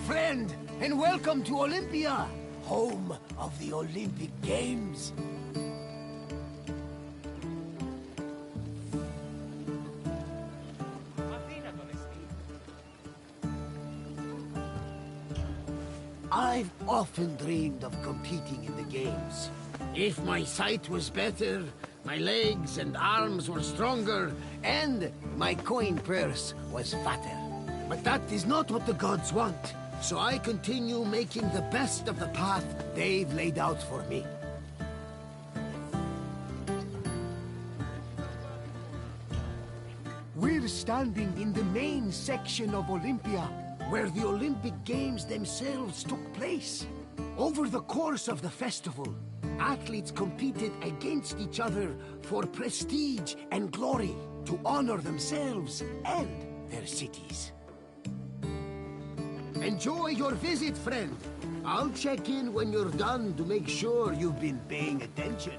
friend, and welcome to Olympia, home of the Olympic Games. I've often dreamed of competing in the Games. If my sight was better, my legs and arms were stronger, and my coin purse was fatter. But that is not what the gods want, so I continue making the best of the path they've laid out for me. We're standing in the main section of Olympia, where the Olympic Games themselves took place. Over the course of the festival, athletes competed against each other for prestige and glory to honor themselves and their cities. Enjoy your visit, friend. I'll check in when you're done to make sure you've been paying attention.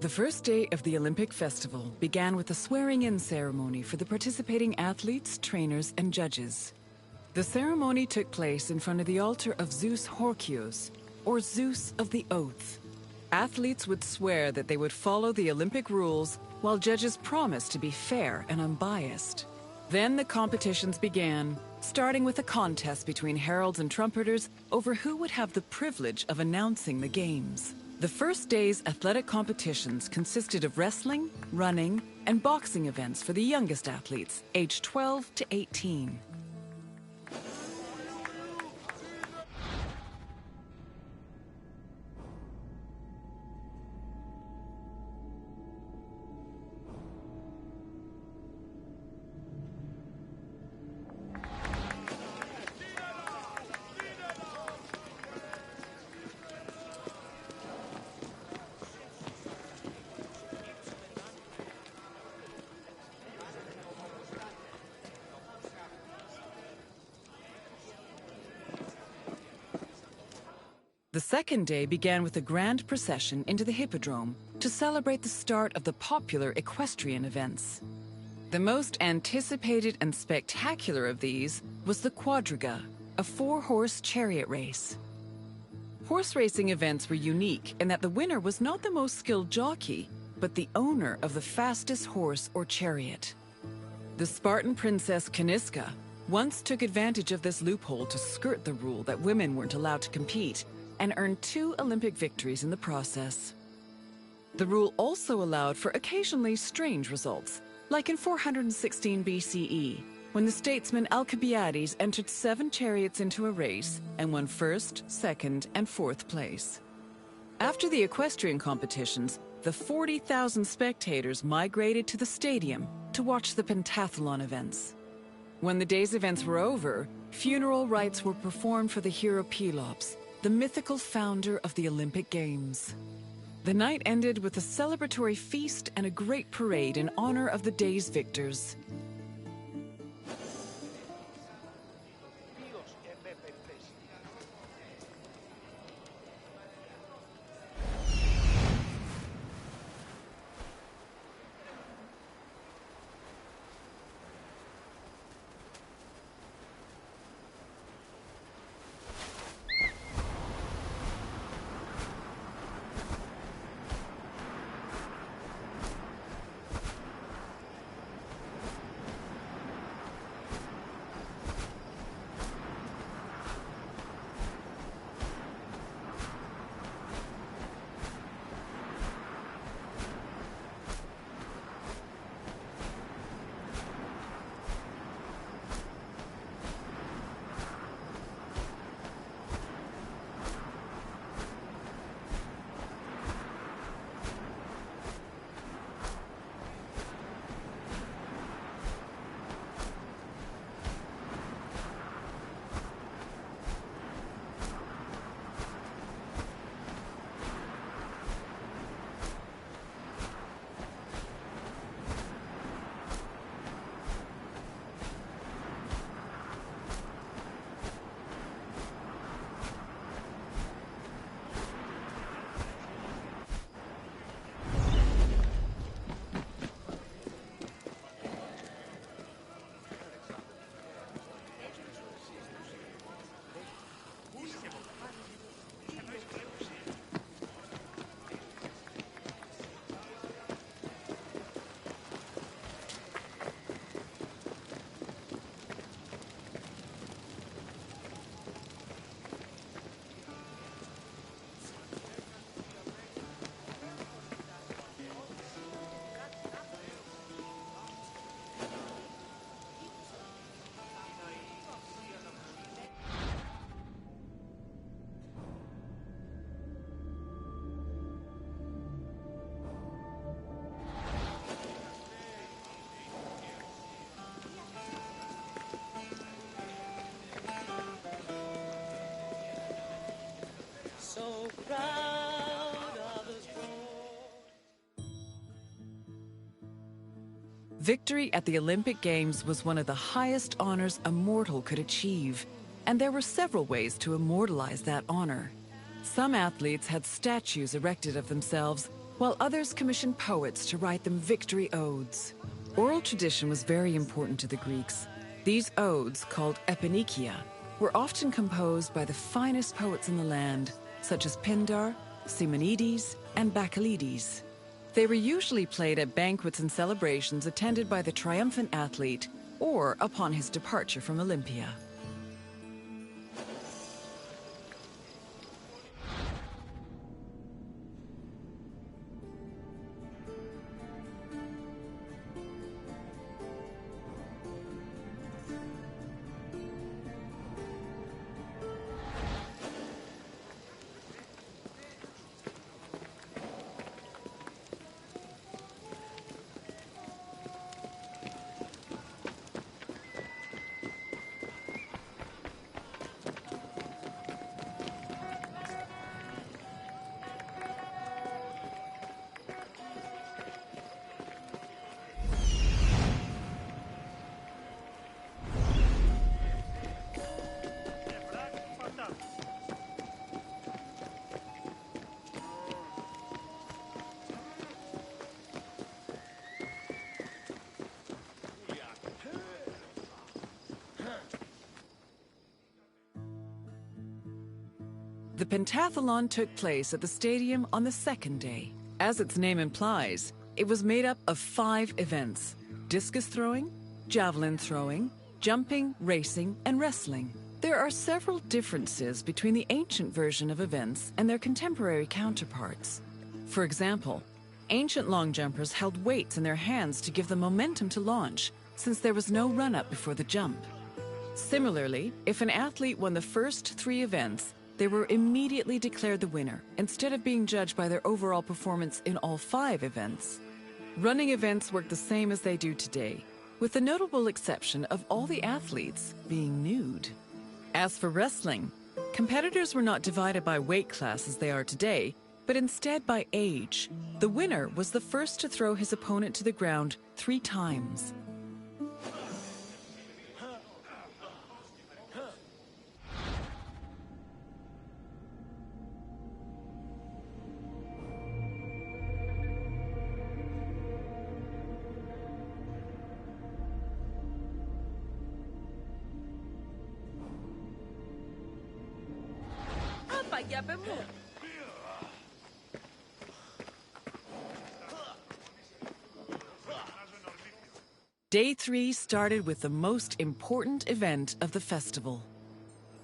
The first day of the Olympic Festival began with a swearing-in ceremony for the participating athletes, trainers, and judges. The ceremony took place in front of the altar of Zeus Horkios, or Zeus of the Oath. Athletes would swear that they would follow the Olympic rules, while judges promised to be fair and unbiased. Then the competitions began, starting with a contest between heralds and trumpeters over who would have the privilege of announcing the games. The first day's athletic competitions consisted of wrestling, running, and boxing events for the youngest athletes, aged 12 to 18. The second day began with a grand procession into the Hippodrome to celebrate the start of the popular equestrian events. The most anticipated and spectacular of these was the Quadriga, a four-horse chariot race. Horse racing events were unique in that the winner was not the most skilled jockey, but the owner of the fastest horse or chariot. The Spartan princess Caniska once took advantage of this loophole to skirt the rule that women weren't allowed to compete, and earned 2 Olympic victories in the process. The rule also allowed for occasionally strange results, like in 416 BCE, when the statesman Alcibiades entered 7 chariots into a race and won first, second, and fourth place. After the equestrian competitions, the 40,000 spectators migrated to the stadium to watch the pentathlon events. When the day's events were over, funeral rites were performed for the hero Pelops, the mythical founder of the Olympic Games. The night ended with a celebratory feast and a great parade in honor of the day's victors. So proud of us both. Victory at the Olympic Games was one of the highest honors a mortal could achieve, and there were several ways to immortalize that honor. Some athletes had statues erected of themselves, while others commissioned poets to write them victory odes. Oral tradition was very important to the Greeks. These odes, called eponychia, were often composed by the finest poets in the land, such as Pindar, Simonides, and Bacchylides. They were usually played at banquets and celebrations attended by the triumphant athlete or upon his departure from Olympia. The pentathlon took place at the stadium on the second day. As its name implies, it was made up of 5 events: discus throwing, javelin throwing, jumping, racing, and wrestling. There are several differences between the ancient version of events and their contemporary counterparts. For example, ancient long jumpers held weights in their hands to give them momentum to launch, since there was no run-up before the jump. Similarly, if an athlete won the first 3 events, they were immediately declared the winner, instead of being judged by their overall performance in all 5 events. Running events work the same as they do today, with the notable exception of all the athletes being nude. As for wrestling, competitors were not divided by weight class as they are today, but instead by age. The winner was the first to throw his opponent to the ground 3 times. Day 3 started with the most important event of the festival.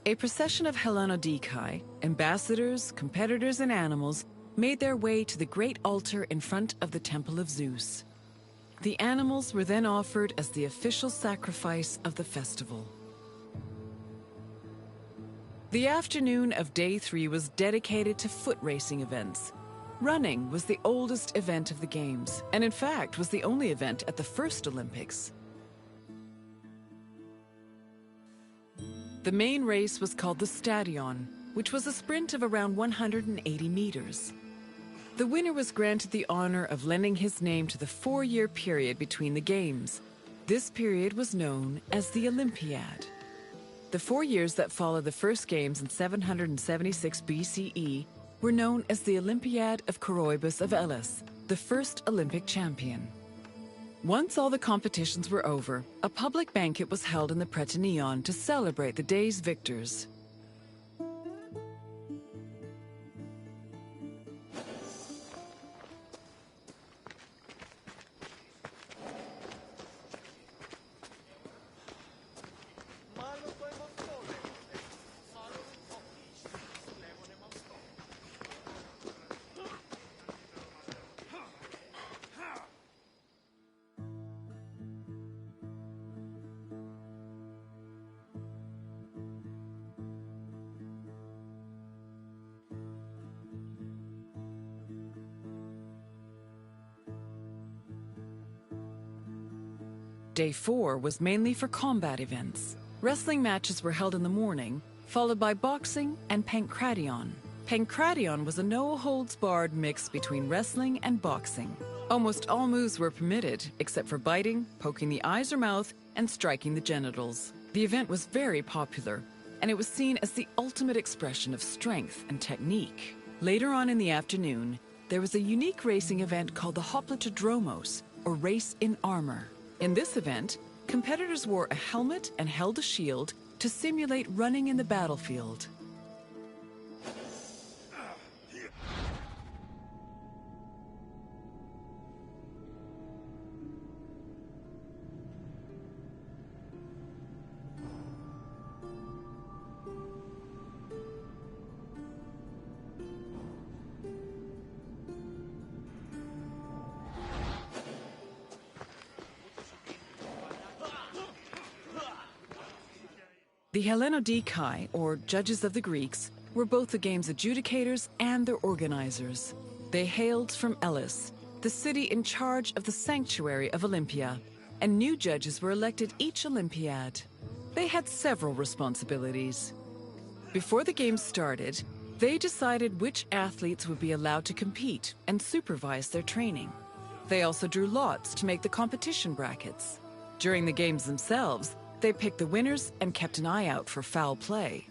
A procession of Hellenodikai, ambassadors, competitors, and animals made their way to the great altar in front of the Temple of Zeus. The animals were then offered as the official sacrifice of the festival. The afternoon of Day 3 was dedicated to foot racing events. Running was the oldest event of the Games, and in fact was the only event at the first Olympics. The main race was called the Stadion, which was a sprint of around 180 meters. The winner was granted the honor of lending his name to the 4-year period between the Games. This period was known as the Olympiad. The 4 years that followed the first Games in 776 BCE were known as the Olympiad of Coroebus of Elis, the first Olympic champion. Once all the competitions were over, a public banquet was held in the Prytaneon to celebrate the day's victors. Day 4 was mainly for combat events. Wrestling matches were held in the morning, followed by boxing and pankration. Pankration was a no-holds-barred mix between wrestling and boxing. Almost all moves were permitted, except for biting, poking the eyes or mouth, and striking the genitals. The event was very popular, and it was seen as the ultimate expression of strength and technique. Later on in the afternoon, there was a unique racing event called the Hoplitodromos, or Race in Armor. In this event, competitors wore a helmet and held a shield to simulate running in the battlefield. The Hellenodikai, or judges of the Greeks, were both the game's adjudicators and their organizers. They hailed from Elis, the city in charge of the sanctuary of Olympia, and new judges were elected each Olympiad. They had several responsibilities. Before the games started, they decided which athletes would be allowed to compete and supervise their training. They also drew lots to make the competition brackets. During the games themselves, they picked the winners and kept an eye out for foul play.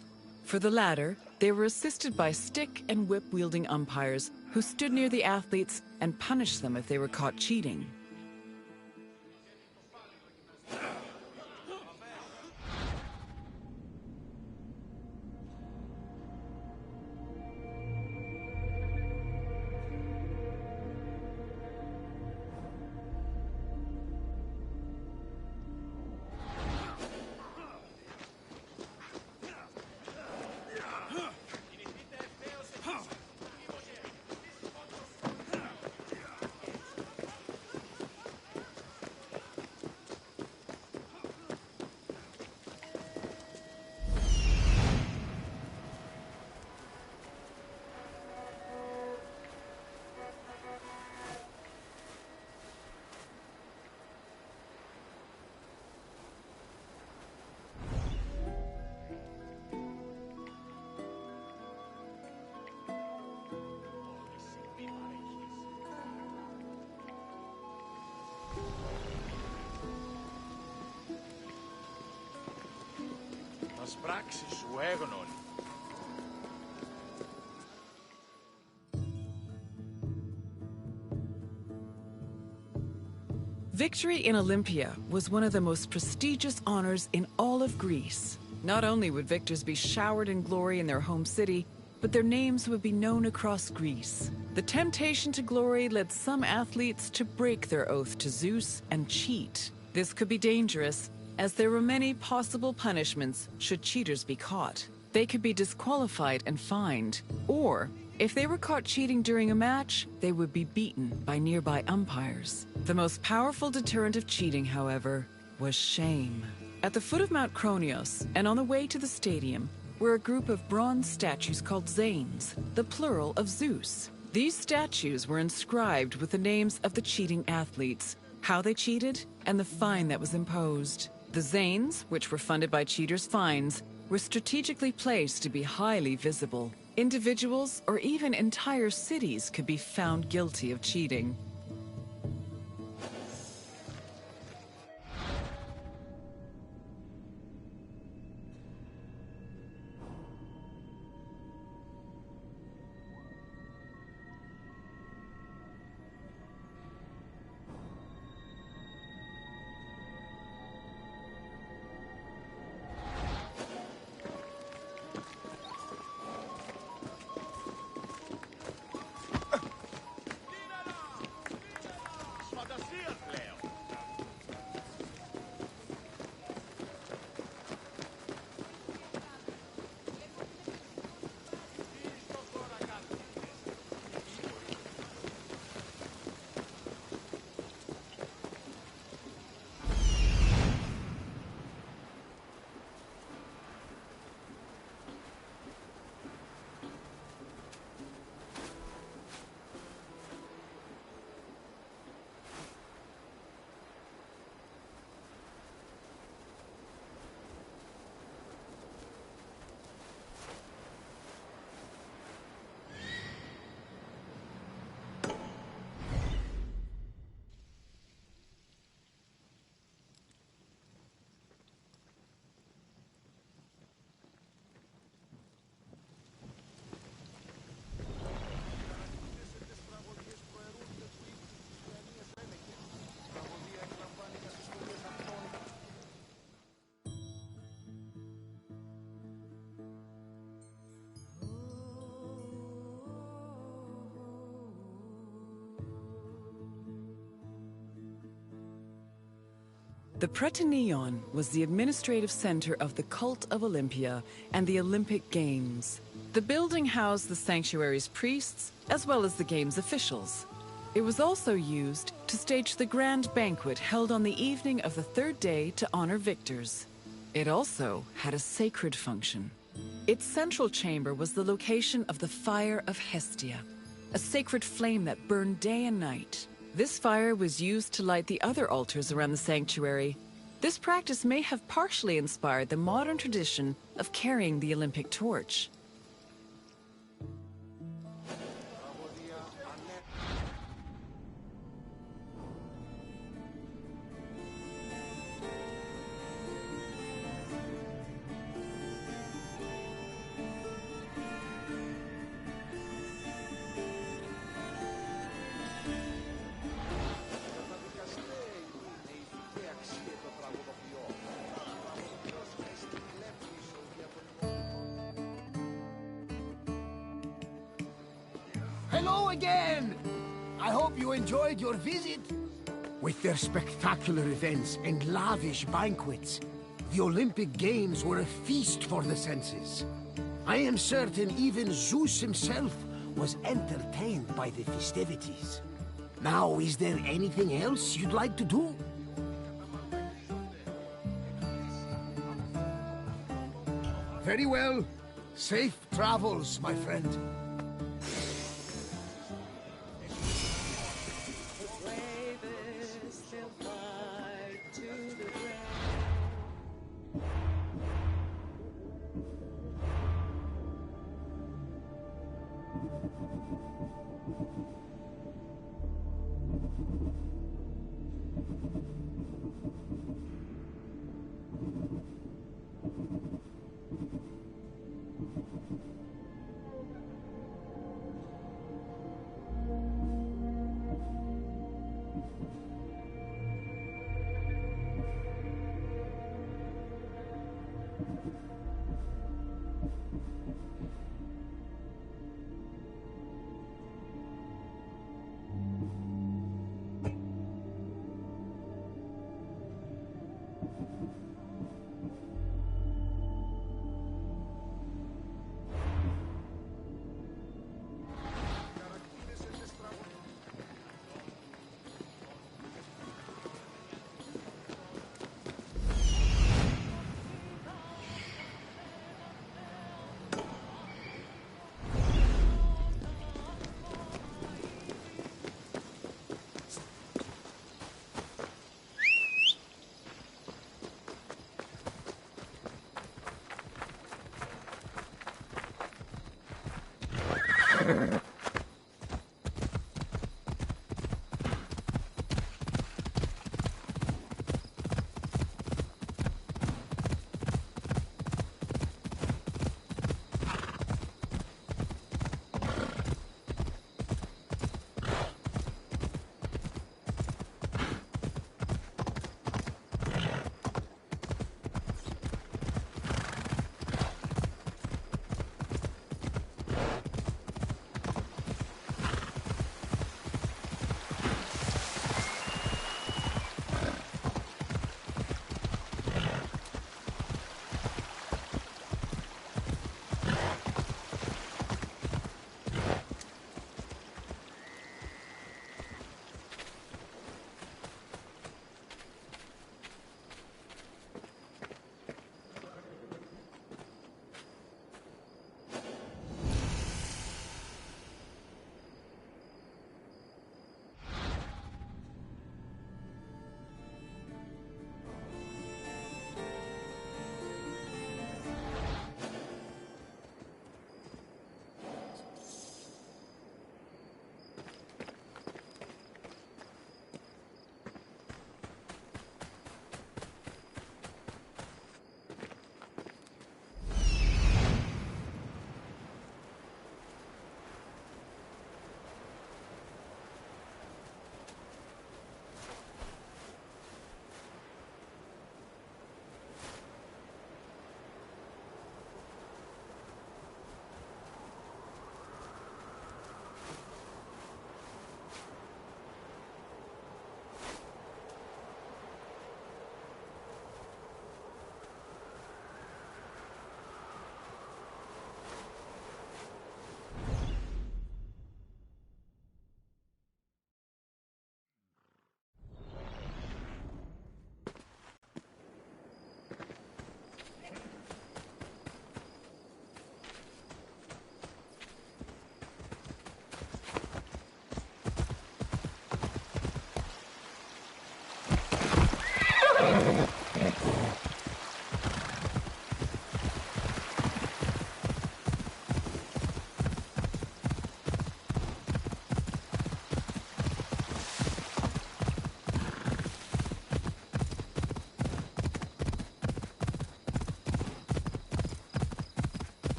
For the latter, they were assisted by stick and whip-wielding umpires who stood near the athletes and punished them if they were caught cheating. τις πράξεις σου έγνον. Victory in Olympia was one of the most prestigious honors in all of Greece. Not only would victors be showered in glory in their home city, but their names would be known across Greece. The temptation to glory led some athletes to break their oath to Zeus and cheat. This could be dangerous, as there were many possible punishments should cheaters be caught. They could be disqualified and fined, or if they were caught cheating during a match, they would be beaten by nearby umpires. The most powerful deterrent of cheating, however, was shame. At the foot of Mount Kronios, and on the way to the stadium, were a group of bronze statues called Zanes, the plural of Zeus. These statues were inscribed with the names of the cheating athletes, how they cheated, and the fine that was imposed. The Zanes, which were funded by cheaters' fines, were strategically placed to be highly visible. Individuals or even entire cities could be found guilty of cheating. The Prytaneion was the administrative center of the cult of Olympia and the Olympic Games. The building housed the sanctuary's priests, as well as the Games officials. It was also used to stage the grand banquet held on the evening of the third day to honor victors. It also had a sacred function. Its central chamber was the location of the Fire of Hestia, a sacred flame that burned day and night. This fire was used to light the other altars around the sanctuary. This practice may have partially inspired the modern tradition of carrying the Olympic torch. Hello again! I hope you enjoyed your visit. With their spectacular events and lavish banquets, the Olympic Games were a feast for the senses. I am certain even Zeus himself was entertained by the festivities. Now, is there anything else you'd like to do? Very well. Safe travels, my friend. Bravest still fight to the ground.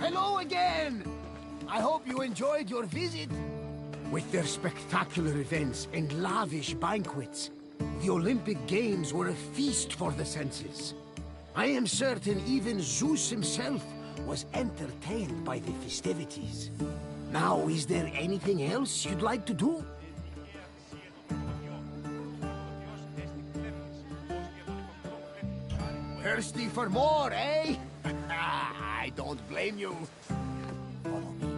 Hello again! I hope you enjoyed your visit. With their spectacular events and lavish banquets, the Olympic Games were a feast for the senses. I am certain even Zeus himself was entertained by the festivities. Now, is there anything else you'd like to do? Thirsty for more, eh? I don't blame you. Follow me.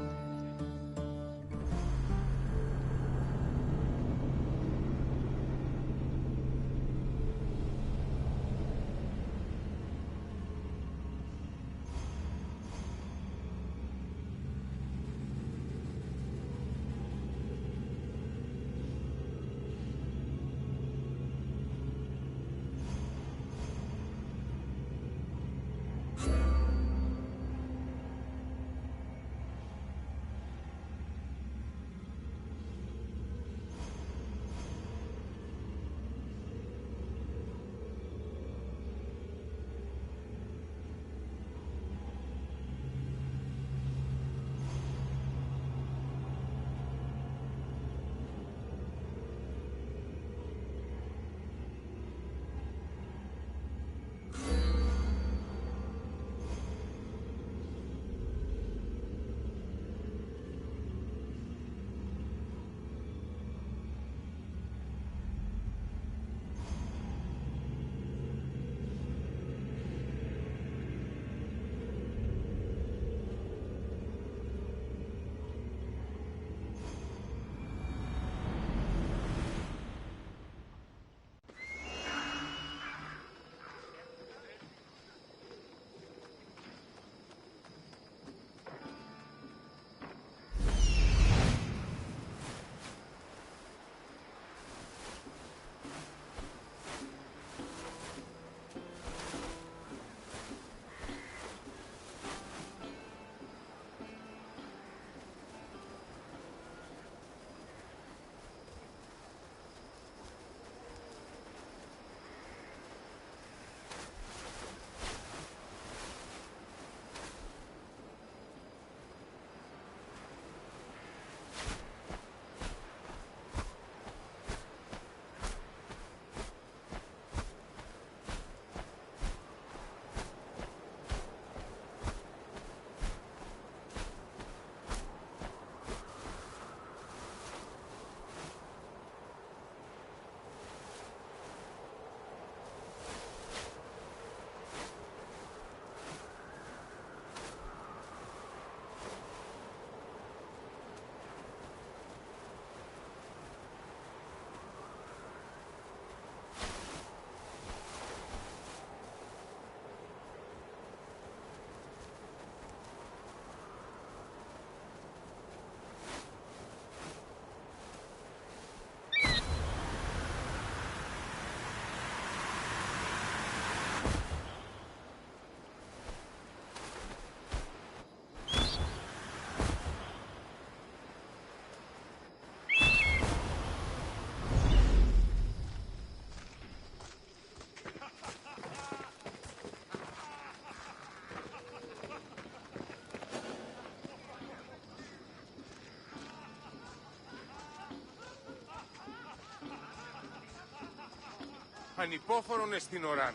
ανυπόφορον εστιν οράν.